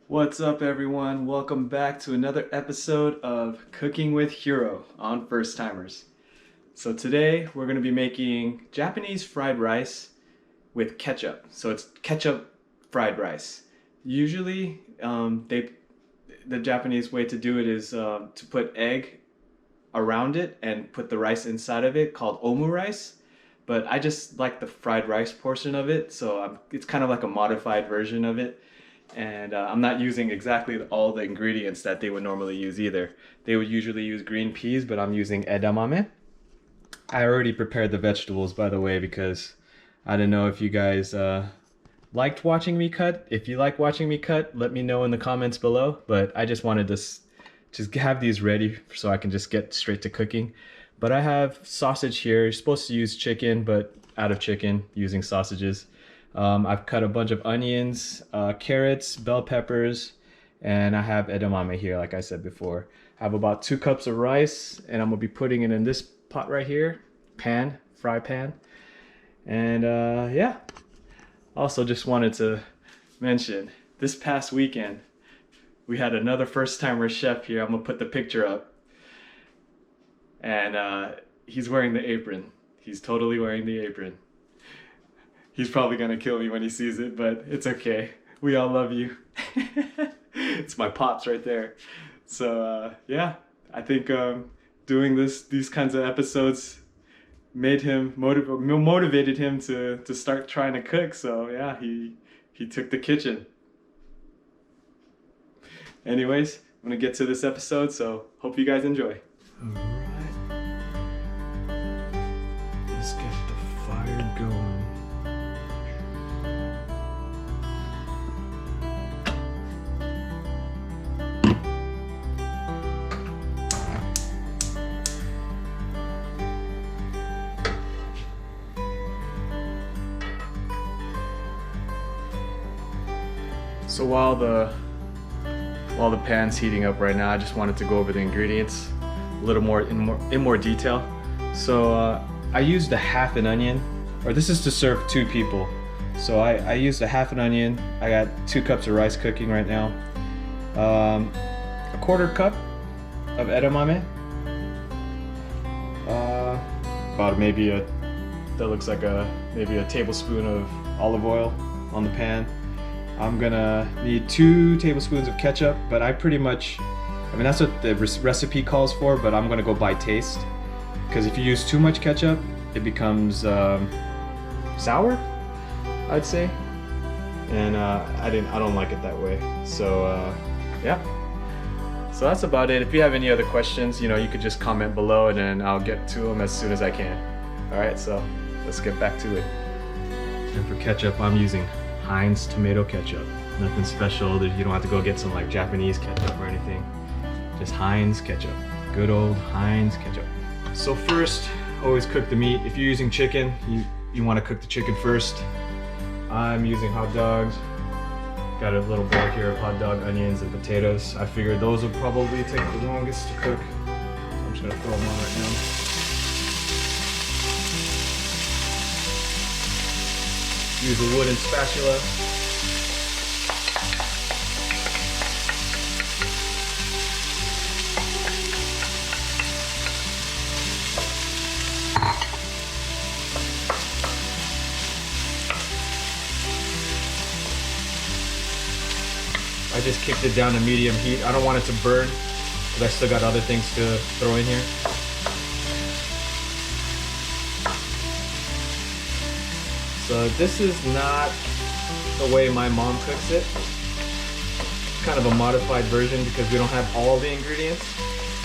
What's up, everyone? Welcome back to another episode of Cooking with Hiro on First Timers. So today we're going to be making Japanese fried rice with ketchup. So it's ketchup fried rice. Usually, the Japanese way to do it is to put egg around it and put the rice inside of it, called omurice. But I just like the fried rice portion of it, so it's kind of like a modified version of it. And I'm not using exactly all the ingredients that they would normally use either. They would usually use green peas, but I'm using edamame. I already prepared the vegetables, by the way, because I don't know if you guys liked watching me cut. If you like watching me cut, let me know in the comments below. But I just wanted to just have these ready so I can just get straight to cooking. But I have sausage here. You're supposed to use chicken, but out of chicken, using sausages. I've cut a bunch of onions, carrots, bell peppers, and I have edamame here, like I said before. I have about 2 cups of rice, and I'm gonna be putting it in this pot right here, fry pan. And yeah, also just wanted to mention, this past weekend, we had another first-timer chef here. I'm gonna put the picture up. And he's wearing the apron. He's totally wearing the apron. He's probably gonna kill me when he sees it, but it's okay. We all love you. It's my pops right there. So yeah, I think doing these kinds of episodes made him motivated him to start trying to cook. So yeah, he took the kitchen. Anyways, I'm gonna get to this episode. So hope you guys enjoy. All right, let's get the fire going. So while the pan's heating up right now, I just wanted to go over the ingredients a little more in more detail. So I used a half an onion, or this is to serve 2 people. So I used a half an onion. I got 2 cups of rice cooking right now. A 1/4 cup of edamame. About that looks like maybe a tablespoon of olive oil on the pan. I'm gonna need 2 tablespoons of ketchup, but I mean that's what the recipe calls for, but I'm gonna go by taste. Because if you use too much ketchup, it becomes sour, I'd say. And I don't like it that way. So yeah. So that's about it. If you have any other questions, you could just comment below and then I'll get to them as soon as I can. Alright, so let's get back to it. And for ketchup, I'm using Heinz tomato ketchup. Nothing special. You don't have to go get some like Japanese ketchup or anything. Just Heinz ketchup. Good old Heinz ketchup. So first, always cook the meat. If you're using chicken, you want to cook the chicken first. I'm using hot dogs. Got a little bowl here of hot dog, onions, and potatoes. I figured those would probably take the longest to cook. So I'm just gonna throw them on right now. Use a wooden spatula. I just kicked it down to medium heat. I don't want it to burn, because I still got other things to throw in here. So this is not the way my mom cooks it. It's kind of a modified version because we don't have all the ingredients,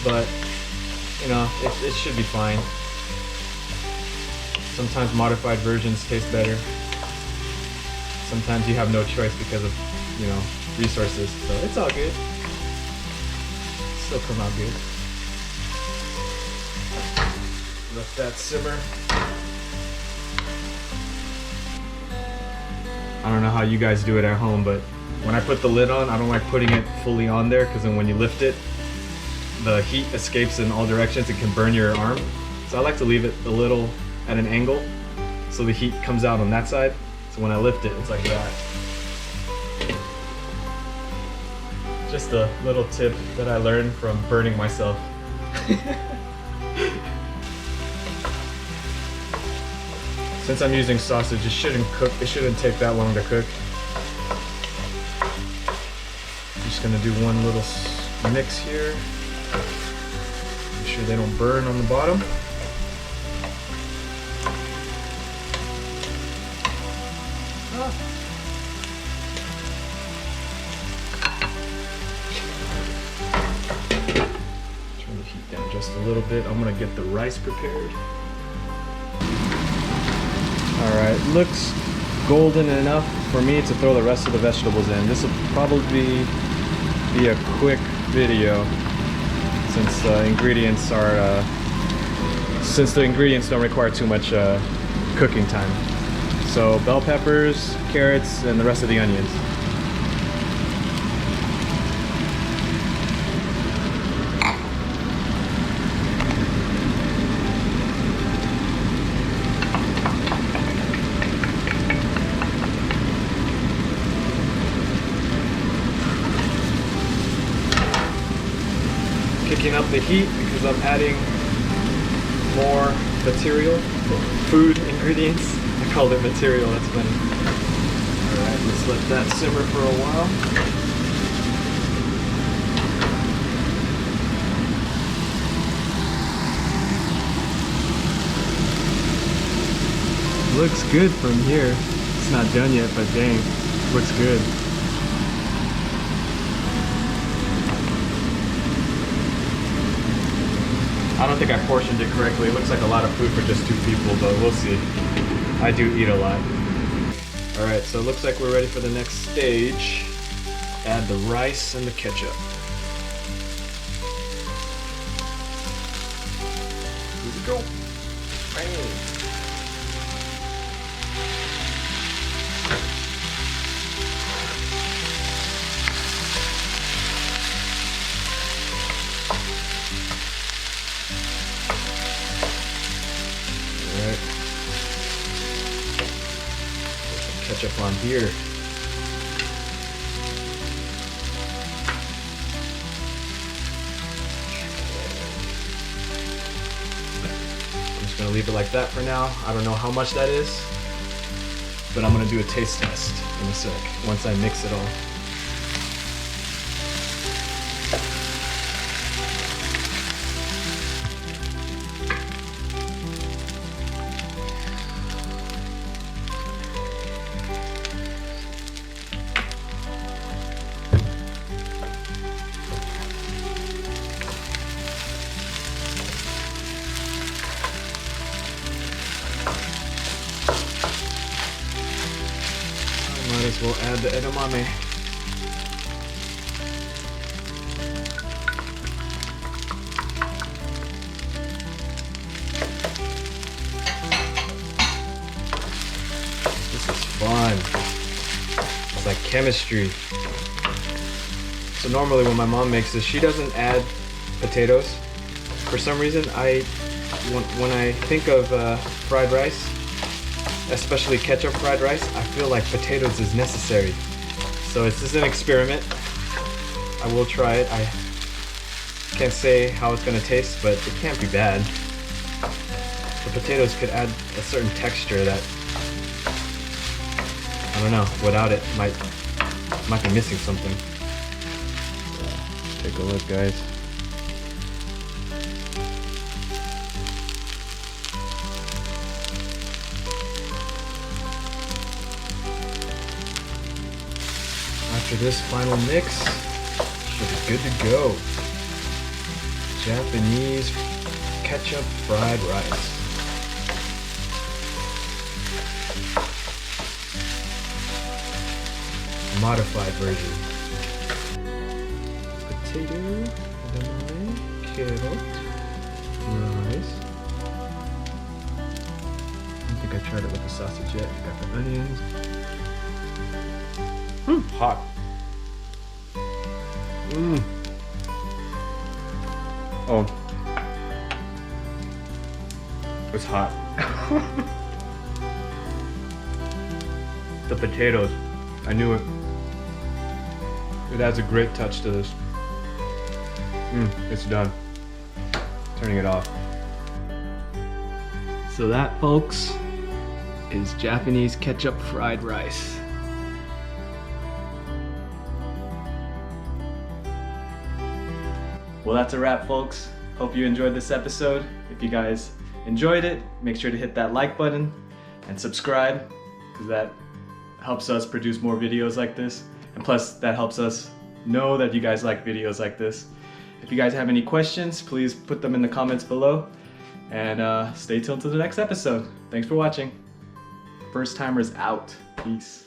but it should be fine. Sometimes modified versions taste better. Sometimes you have no choice because of, resources, so it's all good. Still come out good. Let that simmer. I don't know how you guys do it at home, but when I put the lid on, I don't like putting it fully on there because then when you lift it, the heat escapes in all directions. It can burn your arm. So I like to leave it a little at an angle so the heat comes out on that side. So when I lift it, it's like that. Just a little tip that I learned from burning myself. Since I'm using sausage, it shouldn't take that long to cook. Just gonna do one little mix here. Make sure they don't burn on the bottom. Turn the heat down just a little bit. I'm gonna get the rice prepared. Alright, looks golden enough for me to throw the rest of the vegetables in. This will probably be a quick video since the ingredients don't require too much cooking time. So bell peppers, carrots, and the rest of the onions. Kicking up the heat because I'm adding more material, food ingredients. I called it material, that's funny. Alright, let's let that simmer for a while. Looks good from here. It's not done yet, but dang, looks good. I don't think I portioned it correctly. It looks like a lot of food for just 2 people, but we'll see. I do eat a lot. Alright, so it looks like we're ready for the next stage. Add the rice and the ketchup. Here we go. Bang. Ketchup on here. I'm just gonna leave it like that for now. I don't know how much that is, but I'm gonna do a taste test in a sec once I mix it all. Might as well add the edamame. This is fun. It's like chemistry. So normally when my mom makes this, she doesn't add potatoes. For some reason, when I think of fried rice, especially ketchup fried rice, I feel like potatoes is necessary. So it's just an experiment. I will try it. I can't say how it's gonna taste, but it can't be bad. The potatoes could add a certain texture that, I don't know, without it might be missing something. Take a look, guys. After this final mix, should be good to go. Japanese ketchup fried rice. Modified version. Potato, edamame, carrot, rice. I don't think I tried it with the sausage yet. You got the onions. Hot. Oh. It's hot. The potatoes. I knew it. It adds a great touch to this. It's done. Turning it off. So that, folks, is Japanese ketchup fried rice. Well, that's a wrap, folks. Hope you enjoyed this episode. If you guys enjoyed it, make sure to hit that like button and subscribe, because that helps us produce more videos like this. And plus, that helps us know that you guys like videos like this. If you guys have any questions, please put them in the comments below. And stay tuned to the next episode. Thanks for watching. First timers out. Peace.